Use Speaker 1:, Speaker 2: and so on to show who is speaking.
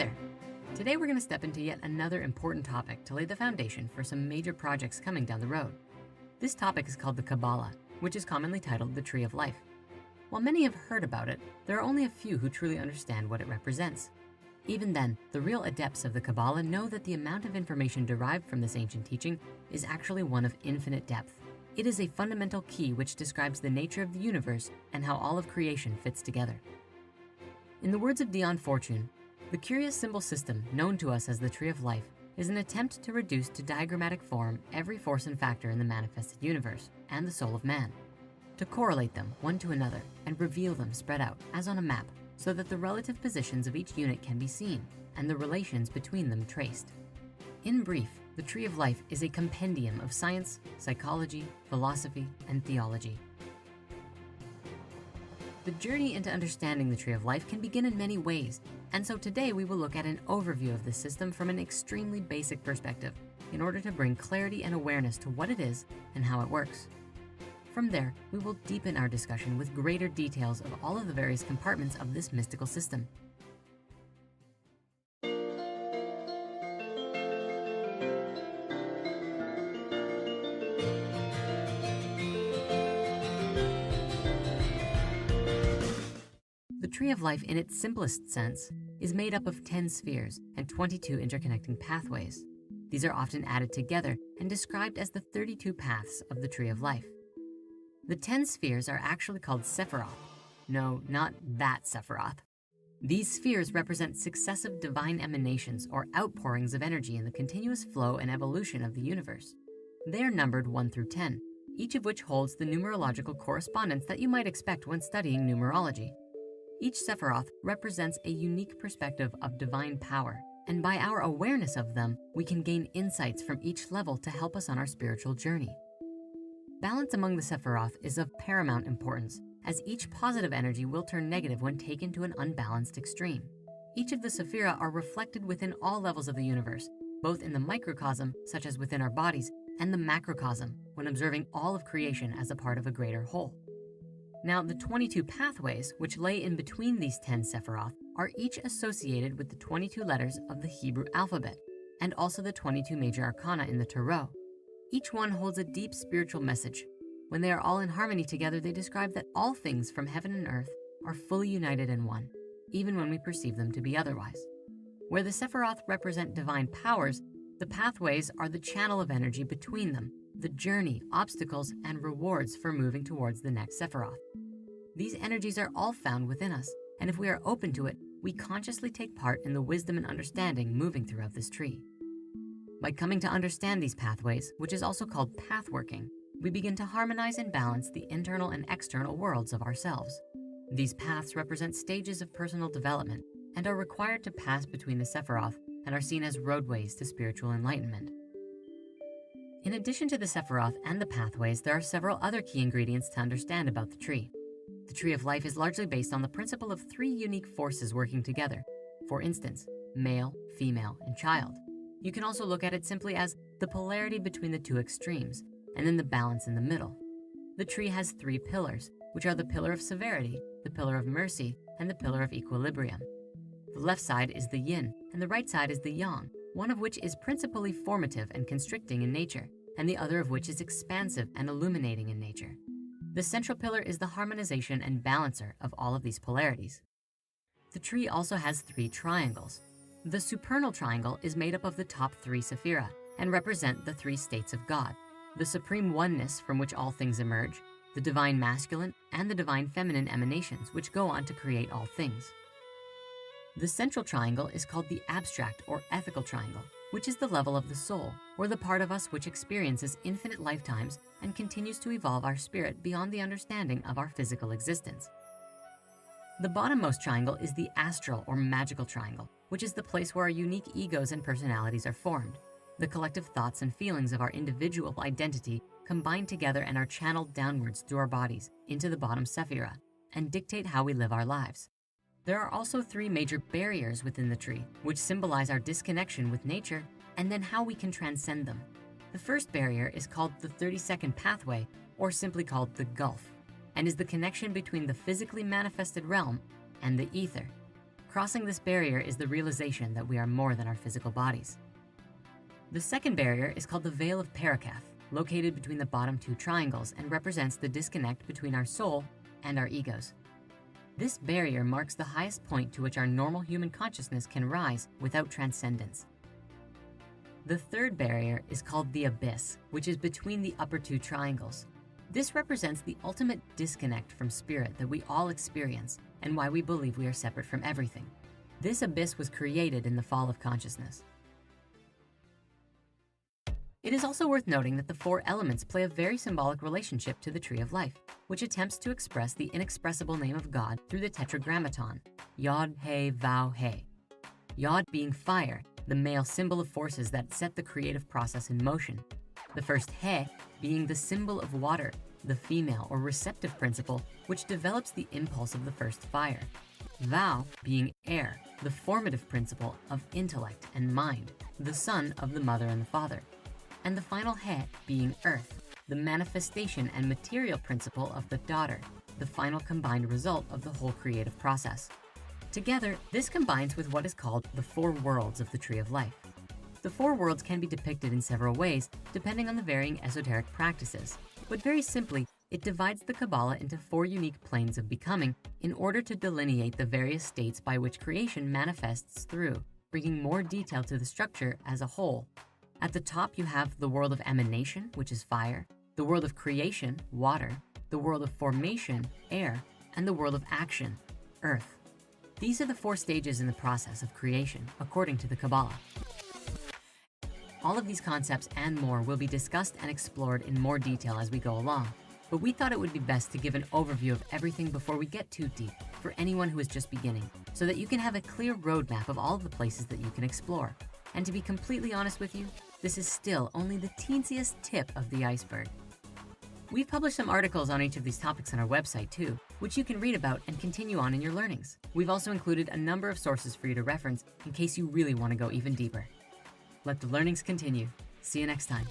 Speaker 1: there. Today we're going to step into yet another important topic to lay the foundation for some major projects coming down the road. This topic is called the Qabalah, which is commonly titled the Tree of Life. While many have heard about it, there are only a few who truly understand what it represents. Even then, the real adepts of the Qabalah know that the amount of information derived from this ancient teaching is actually one of infinite depth. It is a fundamental key which describes the nature of the universe and how all of creation fits together. In the words of Dion Fortune, the curious symbol system known to us as the Tree of Life is an attempt to reduce to diagrammatic form every force and factor in the manifested universe and the soul of man, to correlate them one to another and reveal them spread out as on a map so that the relative positions of each unit can be seen and the relations between them traced. In brief, the Tree of Life is a compendium of science, psychology, philosophy, and theology. The journey into understanding the Tree of Life can begin in many ways, and so today we will look at an overview of this system from an extremely basic perspective in order to bring clarity and awareness to what it is and how it works. From there, we will deepen our discussion with greater details of all of the various compartments of this mystical system. The Tree of Life in its simplest sense is made up of 10 spheres and 22 interconnecting pathways. These are often added together and described as the 32 paths of the Tree of Life. The 10 spheres are actually called Sephiroth. No, not that Sephiroth. These spheres represent successive divine emanations or outpourings of energy in the continuous flow and evolution of the universe. They are numbered 1 through 10, each of which holds the numerological correspondence that you might expect when studying numerology. Each Sephiroth represents a unique perspective of divine power, and by our awareness of them, we can gain insights from each level to help us on our spiritual journey. Balance among the Sephiroth is of paramount importance, as each positive energy will turn negative when taken to an unbalanced extreme. Each of the Sephira are reflected within all levels of the universe, both in the microcosm, such as within our bodies, and the macrocosm, when observing all of creation as a part of a greater whole. Now, the 22 pathways, which lay in between these 10 Sephiroth, are each associated with the 22 letters of the Hebrew alphabet, and also the 22 major arcana in the Tarot. Each one holds a deep spiritual message. When they are all in harmony together, they describe that all things from heaven and earth are fully united in one, even when we perceive them to be otherwise. Where the Sephiroth represent divine powers, the pathways are the channel of energy between them, the journey, obstacles, and rewards for moving towards the next Sephiroth. These energies are all found within us, and if we are open to it, we consciously take part in the wisdom and understanding moving throughout this tree. By coming to understand these pathways, which is also called pathworking, we begin to harmonize and balance the internal and external worlds of ourselves. These paths represent stages of personal development and are required to pass between the Sephiroth and are seen as roadways to spiritual enlightenment. In addition to the Sephiroth and the pathways, there are several other key ingredients to understand about the tree. The Tree of Life is largely based on the principle of 3 unique forces working together. For instance, male, female, and child. You can also look at it simply as the polarity between the 2 extremes, and then the balance in the middle. The tree has 3 pillars, which are the pillar of severity, the pillar of mercy, and the pillar of equilibrium. The left side is the yin, and the right side is the yang, one of which is principally formative and constricting in nature, and the other of which is expansive and illuminating in nature. The central pillar is the harmonization and balancer of all of these polarities. The tree also has 3 triangles. The supernal triangle is made up of the top 3 Sephira and represent the 3 states of God, the supreme oneness from which all things emerge, the divine masculine and the divine feminine emanations which go on to create all things. The central triangle is called the abstract or ethical triangle, which is the level of the soul, or the part of us which experiences infinite lifetimes and continues to evolve our spirit beyond the understanding of our physical existence. The bottommost triangle is the astral or magical triangle, which is the place where our unique egos and personalities are formed. The collective thoughts and feelings of our individual identity combine together and are channeled downwards through our bodies into the bottom Sephira and dictate how we live our lives. There are also 3 major barriers within the tree, which symbolize our disconnection with nature and then how we can transcend them. The first barrier is called the 32nd pathway, or simply called the gulf, and is the connection between the physically manifested realm and the ether. Crossing this barrier is the realization that we are more than our physical bodies. The second barrier is called the Veil of Parakath, located between the bottom two triangles, and represents the disconnect between our soul and our egos. This barrier marks the highest point to which our normal human consciousness can rise without transcendence. The third barrier is called the Abyss, which is between the upper two triangles. This represents the ultimate disconnect from spirit that we all experience and why we believe we are separate from everything. This abyss was created in the fall of consciousness. It is also worth noting that the four elements play a very symbolic relationship to the Tree of Life, which attempts to express the inexpressible name of God through the Tetragrammaton, Yod, He, Vav, He. Yod being fire, the male symbol of forces that set the creative process in motion. The first He being the symbol of water, the female or receptive principle, which develops the impulse of the first fire. Vav being air, the formative principle of intellect and mind, the son of the mother and the father. And the final He being earth, the manifestation and material principle of the daughter, the final combined result of the whole creative process. Together, this combines with what is called the four worlds of the Tree of Life. The four worlds can be depicted in several ways, depending on the varying esoteric practices. But very simply, it divides the Qabalah into four unique planes of becoming in order to delineate the various states by which creation manifests through, bringing more detail to the structure as a whole. At the top, you have the world of emanation, which is fire, the world of creation, water, the world of formation, air, and the world of action, earth. These are the four stages in the process of creation, according to the Qabalah. All of these concepts and more will be discussed and explored in more detail as we go along, but we thought it would be best to give an overview of everything before we get too deep for anyone who is just beginning, so that you can have a clear roadmap of all of the places that you can explore. And to be completely honest with you, this is still only the teensiest tip of the iceberg. We've published some articles on each of these topics on our website too, which you can read about and continue on in your learnings. We've also included a number of sources for you to reference in case you really want to go even deeper. Let the learnings continue. See you next time.